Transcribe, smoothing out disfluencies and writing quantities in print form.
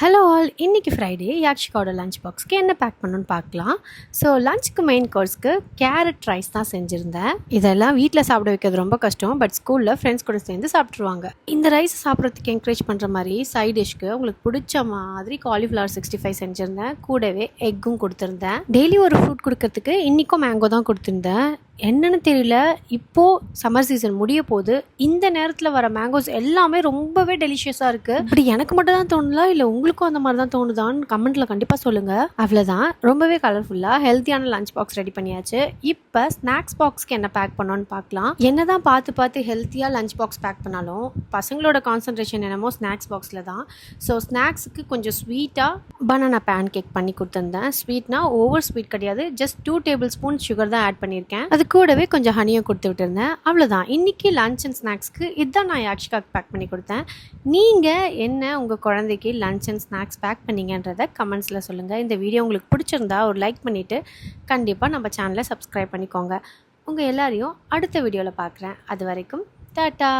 Hello all, இன்றைக்கி Friday யாக்ஷிகாவோட lunch பாக்ஸ்க்கு என்ன back பண்ணணுன்னு பார்க்கலாம். ஸோ லஞ்சுக்கு மெயின் கோர்ஸ்க்கு கேரட் ரைஸ் தான் செஞ்சுருந்தேன். இதெல்லாம் வீட்டில் சாப்பிட வைக்கிறது ரொம்ப கஷ்டம், பட் ஸ்கூலில் ஃப்ரெண்ட்ஸ் கூட சேர்ந்து சாப்பிட்ருவாங்க. இந்த ரைஸ் சாப்பிட்றதுக்கு என்கரேஜ் பண்ணுற மாதிரி சைட் டிஷ்க்கு உங்களுக்கு பிடிச்ச மாதிரி காலிஃப்ளவர் 65 செஞ்சுருந்தேன். கூடவே எக்கும் கொடுத்துருந்தேன். டெய்லி ஒரு ஃப்ரூட் கொடுக்கறதுக்கு இன்றைக்கும் மேங்கோ தான் கொடுத்துருந்தேன். என்னன்னு தெரியல, இப்போது சம்மர் சீசன் முடிய போது இந்த நேரத்தில் வர மேங்கோஸ் எல்லாமே ரொம்பவே டெலிஷியஸாக இருக்குது. இப்படி எனக்கு மட்டும் தான் தோணல, இல்லை உங்களுக்கும் அந்த மாதிரி தான் தோணுதான்னு கமெண்ட்டில் கண்டிப்பாக சொல்லுங்கள். அவ்வளோதான், ரொம்பவே கலர்ஃபுல்லாக ஹெல்த்தியான லஞ்ச் பாக்ஸ் ரெடி பண்ணியாச்சு. இப்போ ஸ்நாக்ஸ் பாக்ஸ்க்கு என்ன பேக் பண்ணோன்னு பார்க்கலாம். என்ன தான் பார்த்து ஹெல்த்தியாக லஞ்ச் பாக்ஸ் பேக் பண்ணாலும் பசங்களோட கான்சன்ட்ரேஷன் என்னமோ ஸ்நாக்ஸ் பாக்ஸில் தான். ஸோ ஸ்நாக்ஸுக்கு கொஞ்சம் ஸ்வீட்டாக பனானா பேன் கேக் பண்ணி கொடுத்துருந்தேன். ஸ்வீட்னா ஓவர் ஸ்வீட் கிடையாது, ஜஸ்ட் 2 டேபிள் ஸ்பூன் சுகர் தான் ஆட் பண்ணியிருக்கேன். அது கூடவே கொஞ்சம் ஹனியும் கொடுத்து விட்டுருந்தேன். அவ்வளோதான், இன்றைக்கி லஞ்ச் அண்ட் ஸ்நாக்ஸ்க்கு இதுதான் நான் யாக்ஷிகாக்கு பேக் பண்ணி கொடுத்தேன். நீங்கள் என்ன உங்கள் குழந்தைக்கு லஞ்ச் அண்ட் ஸ்நாக்ஸ் பேக் பண்ணீங்கன்றதை கமெண்ட்ஸில் சொல்லுங்கள். இந்த வீடியோ உங்களுக்கு பிடிச்சிருந்தா ஒரு லைக் பண்ணிவிட்டு கண்டிப்பாக நம்ம சேனலை சப்ஸ்கிரைப் பண்ணிக்கோங்க. உங்கள் எல்லாரையும் அடுத்த வீடியோவில் பார்க்குறேன். அது வரைக்கும் டாட்டா.